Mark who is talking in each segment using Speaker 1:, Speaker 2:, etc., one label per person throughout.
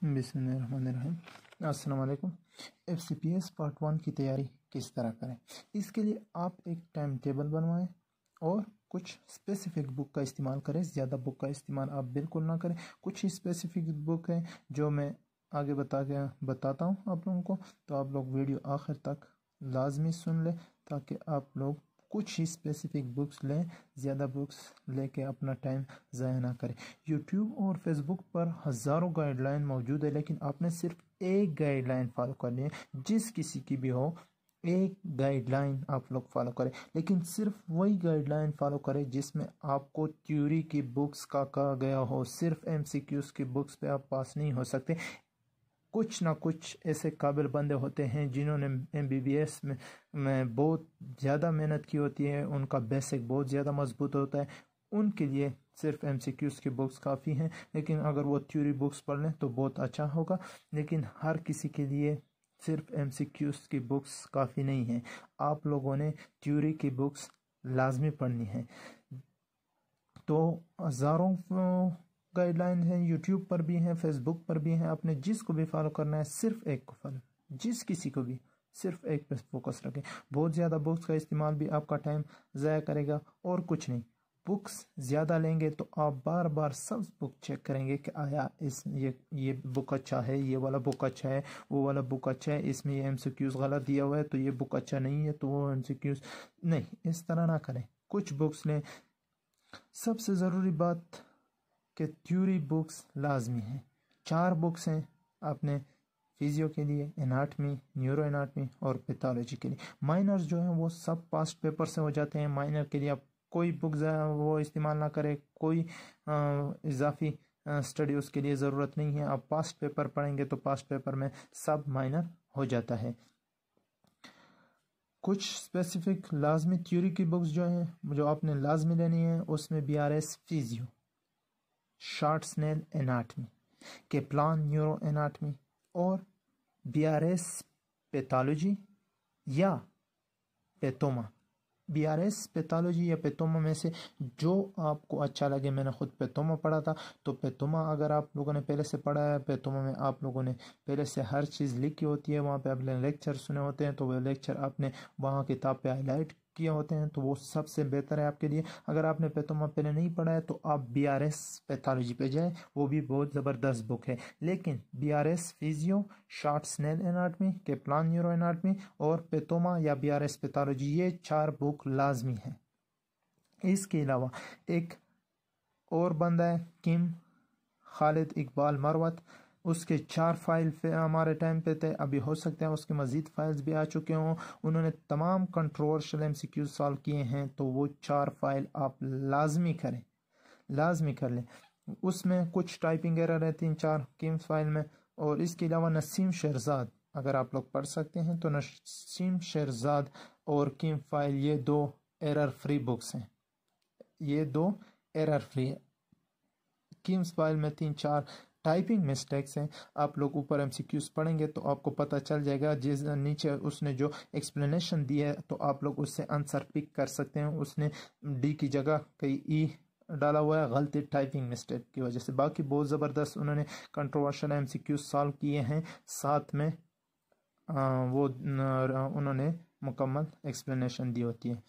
Speaker 1: बिस्मिल्लाहिर्रहमानिर्रहीम। अस्सलाम वालेकुम। FCPS पार्ट 1 की तैयारी किस तरह करें, इसके लिए आप एक टाइम टेबल बनवाएं और कुछ स्पेसिफिक बुक का इस्तेमाल करें। ज़्यादा बुक का इस्तेमाल आप बिल्कुल ना करें। कुछ ही स्पेसिफिक बुक हैं जो मैं आगे बताता हूँ आप लोगों को, तो आप लोग वीडियो आखिर तक लाजमी सुन लें ताकि आप लोग कुछ ही स्पेसिफिक बुक्स लें। ज़्यादा बुक्स लेके अपना टाइम ज़ाया ना करें। यूट्यूब और फेसबुक पर हज़ारों गाइडलाइन मौजूद है, लेकिन आपने सिर्फ एक गाइडलाइन फॉलो करनी है। जिस किसी की भी हो, एक गाइडलाइन आप लोग फॉलो करें, लेकिन सिर्फ वही गाइडलाइन फॉलो करें जिसमें आपको थ्योरी की बुक्स का कहा गया हो। सिर्फ MCQs की बुक्स पे आप पास नहीं हो सकते। कुछ ना कुछ ऐसे काबिल बंदे होते हैं जिन्होंने MBBS में बहुत ज़्यादा मेहनत की होती है, उनका बेसिक बहुत ज़्यादा मजबूत होता है। उनके लिए सिर्फ MCQs की बुक्स काफ़ी हैं, लेकिन अगर वो थ्योरी बुक्स पढ़ लें तो बहुत अच्छा होगा। लेकिन हर किसी के लिए सिर्फ MCQs की बुक्स काफ़ी नहीं है। आप लोगों ने थ्योरी की बुक्स लाजमी पढ़नी है। तो हज़ारों गाइडलाइन हैं, यूट्यूब पर भी हैं, फेसबुक पर भी हैं। आपने जिसको भी फॉलो करना है सिर्फ एक को फॉलो, जिस किसी को भी सिर्फ एक पे फोकस रखें। बहुत ज़्यादा बुक्स का इस्तेमाल भी आपका टाइम ज़ाया करेगा और कुछ नहीं। बुक्स ज़्यादा लेंगे तो आप बार बार सब बुक चेक करेंगे कि आया ये बुक अच्छा है, ये वाला बुक अच्छा है, वो वाला बुक अच्छा है, इसमें ये MCQs गलत दिया हुआ है तो ये बुक अच्छा नहीं है, तो वो MCQs नहीं। इस तरह ना करें, कुछ बुक्स लें। सबसे ज़रूरी बात कि थ्योरी बुक्स लाजमी हैं। 4 बुक्स हैं आपने फिजियो के लिए, एनाटमी, न्यूरो एनाटमी और पैथोलॉजी के लिए। माइनर्स जो हैं वो सब पास्ट पेपर से हो जाते हैं। माइनर के लिए आप कोई बुक वो इस्तेमाल ना करें, कोई इजाफी स्टडी उसके लिए ज़रूरत नहीं है। आप पास्ट पेपर पढ़ेंगे तो पास्ट पेपर में सब माइनर हो जाता है। कुछ स्पेसिफिक लाजमी थ्योरी की बुक्स जो हैं जो आपने लाजमी लेनी है, उसमें BRS physio, short Snell anatomy, Kaplan neuro anatomy और BRS पैथोलॉजी या पैथोमा। BRS पैथोलॉजी या पैथोमा में से जो आपको अच्छा लगे। मैंने खुद पैथोमा पढ़ा था, तो पैथोमा अगर आप लोगों ने पहले से पढ़ा है, पैथोमा में आप लोगों ने पहले से हर चीज़ लिखी होती है, वहाँ पे आपने लेक्चर सुने होते हैं, तो वो लेक्चर आपने वहाँ किताब पे हाईलाइट किए होते हैं, तो वो सबसे बेहतर है आपके लिए। अगर आपने पैथोमा पहले नहीं पढ़ा है तो आप BRS पैथोलॉजी पे जाए, वो भी बहुत ज़बरदस्त बुक है। लेकिन BRS physio, short Snell anatomy, Kaplan neuro anatomy और पैथोमा या BRS पैथोलॉजी, ये 4 बुक लाजमी है। इसके अलावा एक और बंदा है किम खालिद इकबाल मरवत, उसके 4 फाइल हमारे टाइम पे थे। अभी हो सकते हैं उसके मज़ीद फाइल्स भी आ चुके हों। उन्होंने तमाम कंट्रोवर्शियल MCQs सॉल्व किए हैं, तो वो 4 फाइल आप लाजमी करें, लाजमी कर लें। उसमें कुछ टाइपिंग एरर है 3-4 किम फाइल में। और इसके अलावा नसीम शेरजाद, अगर आप लोग पढ़ सकते हैं तो नसीम शेरजाद और किम फाइल, ये 2 एरर फ्री बुक्स हैं। ये 2 एरर फ्री है। किम्स फाइल में 3-4 टाइपिंग मिस्टेक्स हैं। आप लोग ऊपर MCQs पढ़ेंगे तो आपको पता चल जाएगा। जिस नीचे उसने जो एक्सप्लेनेशन दिया है तो आप लोग उससे आंसर पिक कर सकते हैं। उसने D की जगह कई E डाला हुआ है, गलती टाइपिंग मिस्टेक की वजह से। बाकी बहुत ज़बरदस्त उन्होंने कंट्रोवर्शियल MCQs सॉल्व किए हैं, साथ में वो उन्होंने मुकम्मल एक्सप्लेनेशन दी होती है।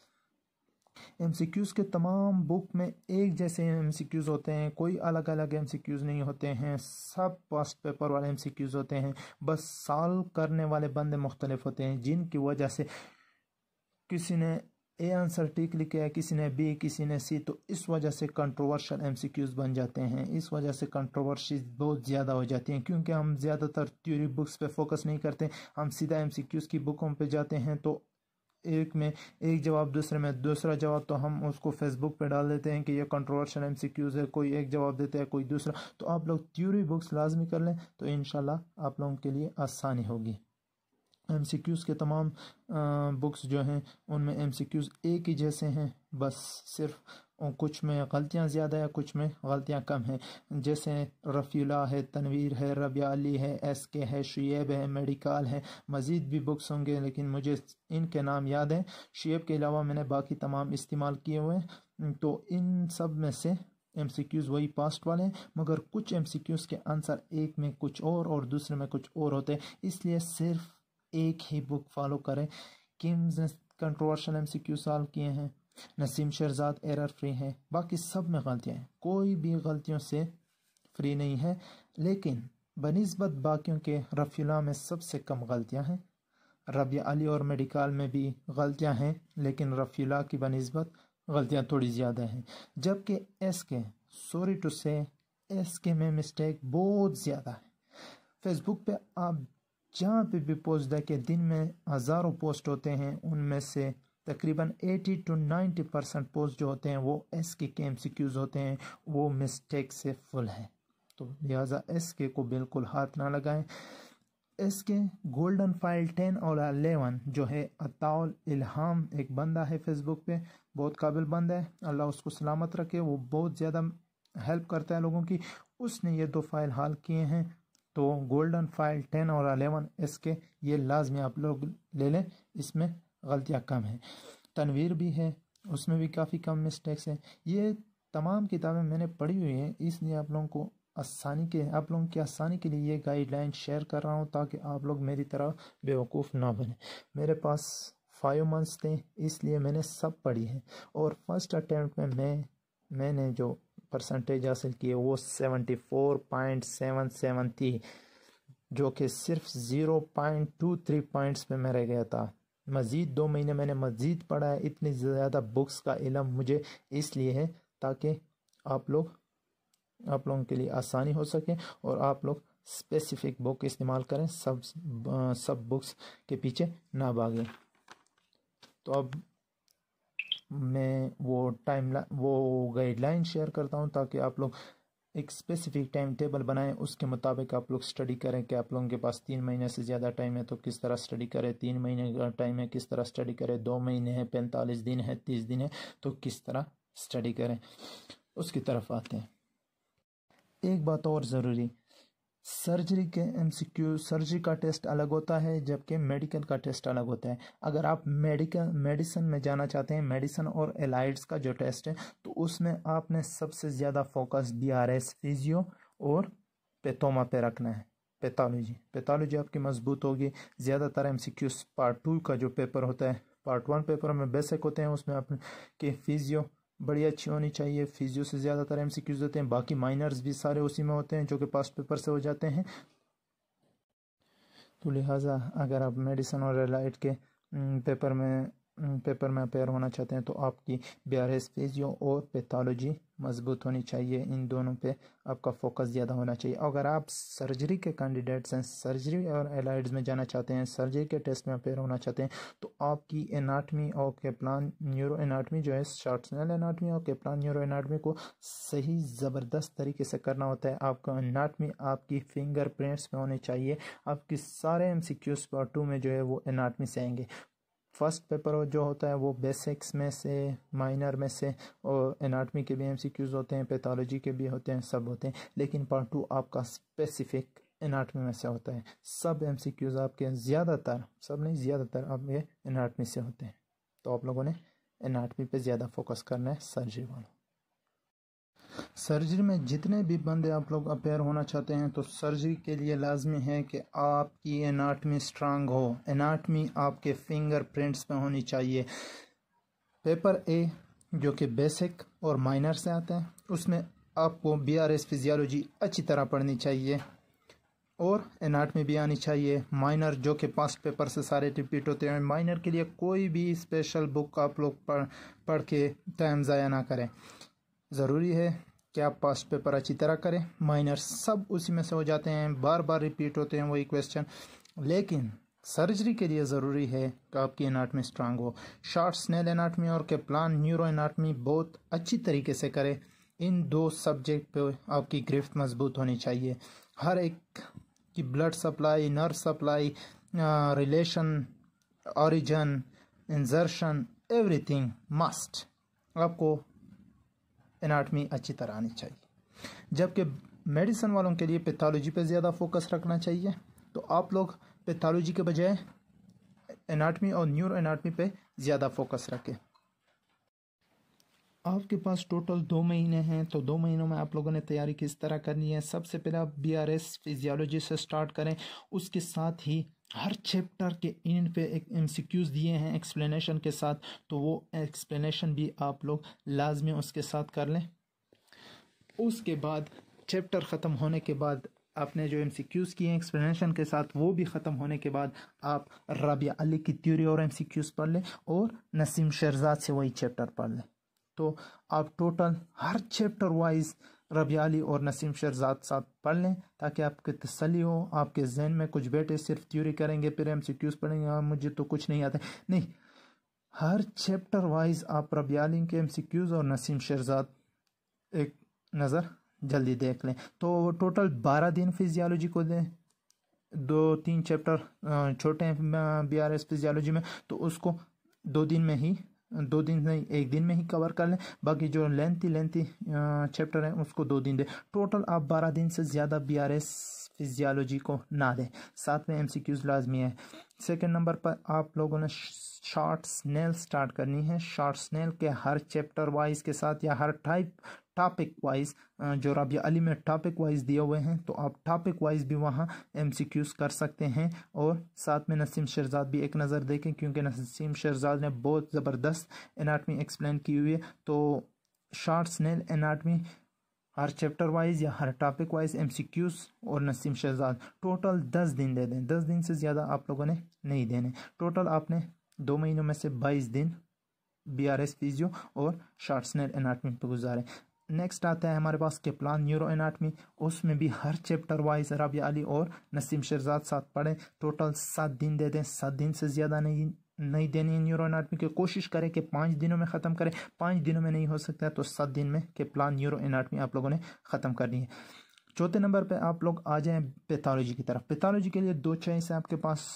Speaker 1: MCQs के तमाम बुक में एक जैसे MCQs होते हैं, कोई अलग अलग MCQs नहीं होते हैं, सब पास्ट पेपर वाले MCQs होते हैं। बस सॉल्व करने वाले बंदे मुख्तलिफ होते हैं, जिनकी वजह से किसी ने A आंसर ठीक लिखा है, किसी ने B, किसी ने C, तो इस वजह से कंट्रोवर्शियल MCQs बन जाते हैं। इस वजह से कंट्रोवर्सीज बहुत ज़्यादा हो जाती हैं, क्योंकि हम ज़्यादातर थ्योरी बुक्स पे फोकस नहीं करते, हम सीधा MCQs की बुकों पे जाते हैं। तो एक में एक जवाब, दूसरे में दूसरा जवाब, तो हम उसको फेसबुक पे डाल देते हैं कि ये कंट्रोवर्शियल MCQs है। कोई एक जवाब देता है, कोई दूसरा। तो आप लोग थ्योरी बुक्स लाजमी कर लें, तो इंशाल्लाह आप लोगों के लिए आसानी होगी। MCQs के तमाम बुक्स जो हैं उनमें MCQs एक ही जैसे हैं, बस सिर्फ कुछ में गलतियां ज़्यादा है, कुछ में गलतियां कम हैं। जैसे रफ़ीला है, तनवीर है, रबिया अली है, SK है, शुएब है, मेडिकल है। मज़ीद भी बुक्स होंगे लेकिन मुझे इनके नाम याद हैं। शुएब के अलावा मैंने बाकी तमाम इस्तेमाल किए हुए हैं। तो इन सब में से MCQs वही पास्ट वाले हैं, मगर कुछ MCQs के आंसर एक में कुछ और दूसरे में कुछ और होते हैं, इसलिए सिर्फ एक ही बुक फॉलो करें। किम्स ने कंट्रोवर्शियल MCQ सॉल्व किए हैं, नसीम शहजाद एरर फ्री है, बाकी सब में गलतियाँ हैं, कोई भी गलतियों से फ्री नहीं है, लेकिन बनिस्बत बाकियों के रफ़ीला में सबसे कम गलतियाँ हैं। रबिया अली और मेडिकल में भी गलतियाँ हैं, लेकिन रफ़ीला की बनिस्बत गलतियाँ थोड़ी ज़्यादा हैं, जबकि SK सॉरी टू से SK में मिस्टेक बहुत ज़्यादा है। फेसबुक पे आप जहाँ पे भी पोस्ट देखें, दिन में हज़ारों पोस्ट होते हैं, उनमें से तकरीबन 80 to 90% पोस्ट जो होते हैं वो SK के MCQs होते हैं, वो मिस्टेक से फुल है, तो लिहाजा SK को बिल्कुल हाथ ना लगाएं। SK गोल्डन फाइल 10 और 11 जो है अताउल इल्हाम एक बंदा है फेसबुक पे, बहुत काबिल बंदा है, अल्लाह उसको सलामत रखे, वो बहुत ज़्यादा हेल्प करता है लोगों की, उसने ये 2 फाइल हाल किए हैं। तो गोल्डन फाइल 10 और 11 SK ये लाजमी आप लोग ले लें, इसमें गलतियाँ कम हैं। तनवीर भी है, उसमें भी काफ़ी कम मिस्टेक्स हैं। ये तमाम किताबें मैंने पढ़ी हुई हैं, इसलिए आप लोगों की आसानी के लिए ये गाइडलाइन शेयर कर रहा हूँ, ताकि आप लोग मेरी तरह बेवकूफ़ ना बने। मेरे पास 5 मंथ्स थे, इसलिए मैंने सब पढ़ी है, और फर्स्ट अटैम्प्ट में मैंने जो परसेंटेज हासिल की है वो 74.77 थी, जो कि सिर्फ 0.23 पॉइंट्स पे मैं रह गया था। मज़ीद 2 महीने मैंने मज़ीद पढ़ा है। इतनी ज़्यादा बुक्स का इल्म मुझे इसलिए है ताकि आप लोगों के लिए आसानी हो सके और आप लोग स्पेसिफिक बुक इस्तेमाल करें, सब बुक्स के पीछे ना भागें। तो अब मैं वो गाइडलाइन शेयर करता हूँ ताकि आप लोग एक स्पेसिफिक टाइम टेबल बनाएं, उसके मुताबिक आप लोग स्टडी करें। कि आप लोगों के पास 3 महीने से ज़्यादा टाइम है तो किस तरह स्टडी करें, 3 महीने का टाइम है किस तरह स्टडी करें, 2 महीने है, 45 दिन है, 30 दिन है, तो किस तरह स्टडी करें, उसकी तरफ आते हैं। एक बात और ज़रूरी, सर्जरी के MCQ, सर्जरी का टेस्ट अलग होता है जबकि मेडिकल का टेस्ट अलग होता है। अगर आप मेडिसिन में जाना चाहते हैं, मेडिसिन और एलाइड्स का जो टेस्ट है, तो उसमें आपने सबसे ज़्यादा फोकस BRS फिजियो और पैथोमा पे रखना है। पैथोलॉजी आपकी मजबूत होगी। ज़्यादातर MCQ पार्ट 2 का जो पेपर होता है, पार्ट 1 पेपर में बेसिक होते हैं, उसमें आपके फिजियो बड़ी अच्छी होनी चाहिए। फिजियो से ज़्यादातर MCQs होते हैं, बाकी माइनर्स भी सारे उसी में होते हैं जो कि पास्ट पेपर से हो जाते हैं। तो लिहाजा अगर आप मेडिसिन और एलाइड के पेपर में अपेयर होना चाहते हैं तो आपकी BRS फिजियो और पैथोलॉजी मजबूत होनी चाहिए। इन दोनों पे आपका फोकस ज़्यादा होना चाहिए। अगर आप सर्जरी के कैंडिडेट्स हैं, सर्जरी और एलाइड्स में जाना चाहते हैं, सर्जरी के टेस्ट में अपेयर होना चाहते हैं, तो आपकी एनाटमी और केप्लान न्यूरो एनाटमी जो है, शॉर्ट स्नेल एनाटमी और केप्लान न्यूरो एनाटमी को सही ज़बरदस्त तरीके से करना होता है। आपका एनाटमी आपकी फिंगर प्रिंट्स में होनी चाहिए। आपकी सारे MCQs पार्ट 2 में जो है वो एनाटमी से आएंगे। फर्स्ट पेपर जो होता है वो बेसिक्स में से, माइनर में से, और एनाटमी के भी MCQs होते हैं, पैथोलॉजी के भी होते हैं, सब होते हैं, लेकिन पार्ट 2 आपका स्पेसिफिक एनाटमी में से होता है। सब MCQs आपके ज़्यादातर, सब नहीं ज़्यादातर, आप ये एनाटमी से होते हैं। तो आप लोगों ने एनाटमी पे ज़्यादा फोकस करना है सर्जरी वालों। सर्जरी में जितने भी बंदे आप लोग अपेयर होना चाहते हैं, तो सर्जरी के लिए लाजमी है कि आपकी एनाटमी स्ट्रांग हो। एनाटमी आपके फिंगर प्रिंट्स पे होनी चाहिए। पेपर A जो कि बेसिक और माइनर से आता है, उसमें आपको BRS फिजियोलॉजी अच्छी तरह पढ़नी चाहिए और एनाटमी भी आनी चाहिए। माइनर जो कि पास्ट पेपर से सारे रिपीट होते हैं, माइनर के लिए कोई भी स्पेशल बुक आप लोग पढ़ के टाइम ज़ाया ना करें। ज़रूरी है कि आप पास्ट पेपर अच्छी तरह करें। माइनर सब उसी में से हो जाते हैं, बार बार रिपीट होते हैं वही क्वेश्चन, लेकिन सर्जरी के लिए ज़रूरी है कि आपकी एनाटमी स्ट्रांग हो। शॉर्ट स्नेल एनाटमी और केप्लान न्यूरो एनाटमी बहुत अच्छी तरीके से करें। इन 2 सब्जेक्ट पे आपकी गिरफ्त मजबूत होनी चाहिए। हर एक की blood supply, nerve supply, relation, origin, इंजर्शन, everything must आपको एनाटमी अच्छी तरह आनी चाहिए। जबकि मेडिसिन वालों के लिए पैथोलॉजी पे ज़्यादा फोकस रखना चाहिए, तो आप लोग पैथोलॉजी के बजाय एनाटमी और न्यूरो एनाटमी पे ज़्यादा फोकस रखें। आपके पास टोटल 2 महीने हैं, तो 2 महीनों में आप लोगों ने तैयारी किस तरह करनी है। सबसे पहले आप BRS फिजियोलॉजी से स्टार्ट करें, उसके साथ ही हर चैप्टर के एंड पे एक MCQs दिए हैं एक्सप्लेनेशन के साथ, तो वो एक्सप्लेनेशन भी आप लोग लाजमी उसके साथ कर लें। उसके बाद चैप्टर ख़त्म होने के बाद आपने जो MCQs किए हैं एक्सप्लेनेशन के साथ, वो भी ख़त्म होने के बाद आप राबिया अली की थ्योरी और MCQs पढ़ लें और नसीम शेरजाद से वही चैप्टर पढ़ लें। तो आप टोटल हर चैप्टर वाइज राबिया अली और नसीम शेरजाद साथ पढ़ लें, ताकि आपके तसल्ली हो, आपके जहन में कुछ बैठे सिर्फ थ्योरी करेंगे फिर MCQs पढ़ेंगे, हाँ मुझे तो कुछ नहीं आता, नहीं, हर चैप्टर वाइज आप राबिया अली के MCQs और नसीम शेरजाद एक नज़र जल्दी देख लें। तो टोटल 12 दिन फिजियोलॉजी को दें, 2-3 चैप्टर छोटे हैं BRS फिजियोलॉजी में, तो उसको 2 दिन में ही, 2 दिन नहीं 1 दिन में ही कवर कर लें। बाकी जो लेंथी चैप्टर हैं उसको 2 दिन दें। टोटल आप 12 दिन से ज़्यादा BRS फिजियोलॉजी को ना दें। साथ में MCQs लाजमी है। सेकंड नंबर पर आप लोगों ने शॉर्ट स्नेल स्टार्ट करनी है। शॉर्ट स्नेल के हर चैप्टर वाइज के साथ या हर टॉपिक वाइज, जो राबिया अली में टॉपिक वाइज दिए हुए हैं, तो आप टॉपिक वाइज भी वहाँ MCQs कर सकते हैं। और साथ में नसीम शेरजाद भी एक नज़र देखें, क्योंकि नसीम शेरजाद ने बहुत ज़बरदस्त एनाटमी एक्सप्लेन की हुई है। तो शॉर्ट स्नेल एनाटमी हर चैप्टर वाइज या हर टॉपिक वाइज MCQs और नसीम शेरजाद टोटल 10 दिन दे दें। 10 दिन से ज़्यादा आप लोगों ने नहीं देने। टोटल आपने 2 महीनों में से 22 दिन BRS फिजियो और शॉर्ट स्नेल एनाटमी पर गुजारे। नेक्स्ट आता है हमारे पास केप्लान न्यूरो एनाटमी। उसमें भी हर चैप्टर वाइज राबिया अली और नसीम शेरजाद साथ पढ़ें। टोटल 7 दिन दे दें। 7 दिन से ज़्यादा नहीं देनी है न्यूरो एनाटमी की। कोशिश करें कि 5 दिनों में ख़त्म करें। 5 दिनों में नहीं हो सकता तो 7 दिन में केप्लान न्यूरो एनाटमी आप लोगों ने ख़त्म करनी है। चौथे नंबर पे आप लोग आ जाएं पैथोलॉजी की तरफ। पैथोलॉजी के लिए 2 चॉइस है आपके पास।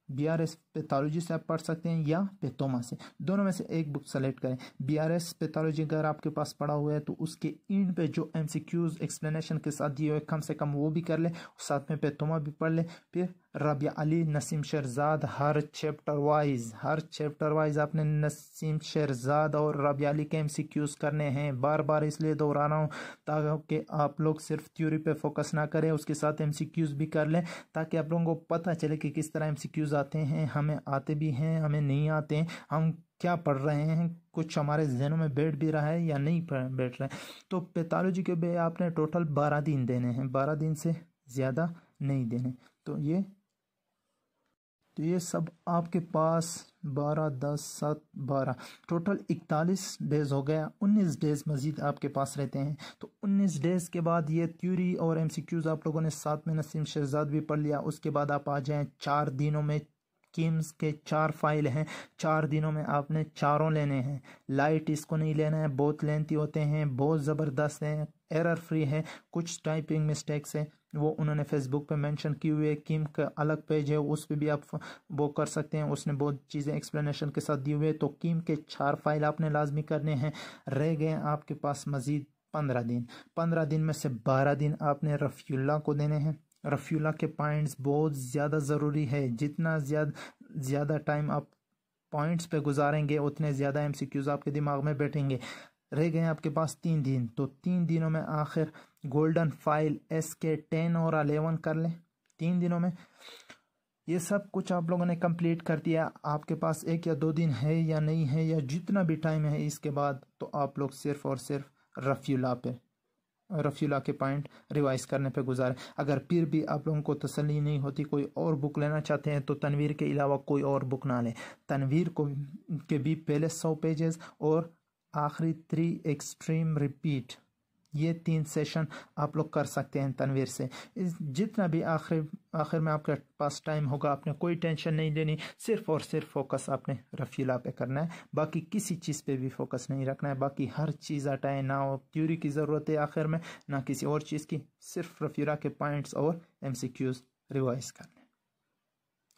Speaker 1: BRS पैथोलॉजी से आप पढ़ सकते हैं या पैथोमा से, दोनों में से एक बुक सेलेक्ट करें। BRS पैथोलॉजी अगर आपके पास पढ़ा हुआ है तो उसके एंड पे जो MCQs एक्सप्लेनेशन के साथ दिए हुए कम से कम वो भी कर ले, साथ में पैथोमा भी पढ़ ले। फिर राबिया अली नसीम शेरजाद हर चैप्टर वाइज आपने नसीम शेरजाद और राबिया अली के MCQs करने हैं। बार बार इसलिए दोहरा रहा हूँ ताकि आप लोग सिर्फ थ्योरी पे फोकस ना करें, उसके साथ MCQs भी कर लें, ताकि आप लोगों को पता चले कि किस तरह MCQs आते हैं। हमें आते भी हैं, हमें नहीं आते हैं, हम क्या पढ़ रहे हैं, कुछ हमारे जहनों में बैठ भी रहा है या नहीं बैठ रहा है। तो पैथोलॉजी के भी आपने टोटल 12 दिन देने हैं। 12 दिन से ज़्यादा नहीं देने। तो ये सब आपके पास 12, 10, 7, 12 टोटल 41 डेज़ हो गया। 19 डेज़ मज़ीद आपके पास रहते हैं। तो 19 डेज़ के बाद ये थ्योरी और MCQs आप लोगों ने साथ में नसीम शेरजाद भी पढ़ लिया। उसके बाद आप आ जाएं 4 दिनों में। किम्स के 4 फाइल हैं। 4 दिनों में आपने चारों लेने हैं। लाइट इसको नहीं लेना है, बहुत लेंथी होते हैं, बहुत ज़बरदस्त हैं, एरर फ्री है, कुछ टाइपिंग मिस्टेक्स है वो उन्होंने फेसबुक पे मेंशन की हुई है। किम का अलग पेज है, उस पे भी आप वो कर सकते हैं, उसने बहुत चीज़ें एक्सप्लेनेशन के साथ दी हुई है। तो किम के 4 फाइल आपने लाजमी करने हैं। रह गए आपके पास मज़ीद 15 दिन। 15 दिन में से 12 दिन आपने रफ़ीउल्लाह को देने हैं। रफ़ीउल्लाह के पॉइंट्स बहुत ज़्यादा ज़रूरी है। जितना ज़्यादा टाइम आप पॉइंट्स पे गुजारेंगे उतने ज़्यादा MCQs आपके दिमाग में बैठेंगे। रह गए आपके पास 3 दिन। तो 3 दिनों में आखिर गोल्डन फाइल SK 10 और 11 कर लें। 3 दिनों में ये सब कुछ आप लोगों ने कंप्लीट कर दिया। आपके पास 1 या 2 दिन है या नहीं है, या जितना भी टाइम है इसके बाद, तो आप लोग सिर्फ और सिर्फ रफ़ीउल्लाह के पॉइंट रिवाइज करने पे गुजारें। अगर फिर भी आप लोगों को तसल्ली नहीं होती, कोई और बुक लेना चाहते हैं, तो तनवीर के अलावा कोई और बुक ना लें। तनवीर को के भी पहले 100 पेजेस और आखिरी 3 एक्सट्रीम रिपीट, ये 3 सेशन आप लोग कर सकते हैं तनवीर से। जितना भी आखिर में आपके पास टाइम होगा, आपने कोई टेंशन नहीं लेनी, सिर्फ और सिर्फ फोकस आपने रफ़ीउल्लाह पे करना है। बाकी किसी चीज़ पे भी फोकस नहीं रखना है। बाकी हर चीज़ हटाएं, ना थ्योरी की ज़रूरत है आखिर में, ना किसी और चीज़ की, सिर्फ रफ़ीउल्लाह के पॉइंट्स और MCQs रिवाइज करने।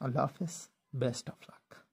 Speaker 1: अल्लाह हाफ़िज़, बेस्ट ऑफ लक।